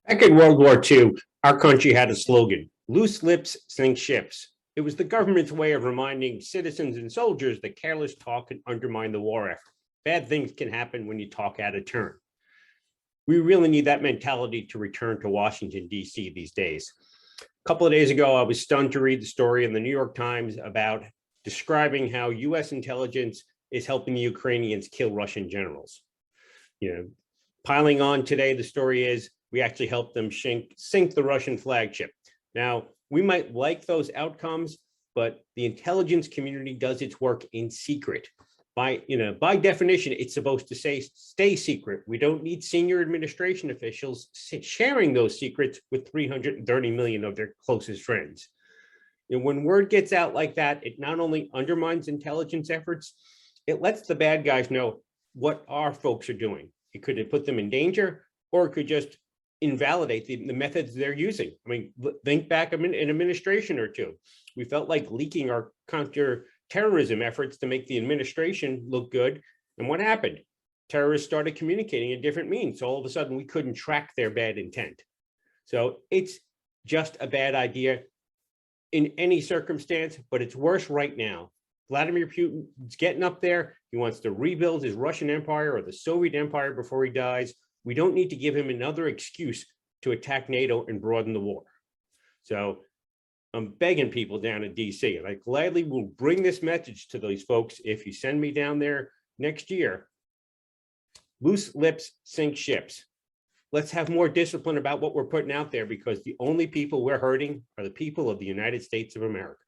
Back in World War II, our country had a slogan, loose lips sink ships. It was the government's way of reminding citizens and soldiers that careless talk can undermine the war effort. Bad things can happen when you talk out of turn. We really need that mentality to return to Washington, D.C. these days. A couple of days ago, I was stunned to read the story in the New York Times about describing how U.S. intelligence is helping the Ukrainians kill Russian generals. Piling on today, the story is we actually helped them sink the Russian flagship. Now, we might like those outcomes, but the intelligence community does its work in secret. By definition, it's supposed to stay secret. We don't need senior administration officials sharing those secrets with 330 million of their closest friends. When word gets out like that, it not only undermines intelligence efforts, it lets the bad guys know what our folks are doing. It could put them in danger, or it could just invalidate the methods they're using. I mean, think back an administration or two. We felt like leaking our counterterrorism efforts to make the administration look good. And what happened? Terrorists started communicating in different means. So all of a sudden, we couldn't track their bad intent. So it's just a bad idea in any circumstance, but it's worse right now. Vladimir Putin's getting up there. He wants to rebuild his Russian Empire or the Soviet Empire before he dies. We don't need to give him another excuse to attack NATO and broaden the war. So I'm begging people down in DC, and I gladly will bring this message to those folks if you send me down there next year. Loose lips sink ships. Let's have more discipline about what we're putting out there, because the only people we're hurting are the people of the United States of America.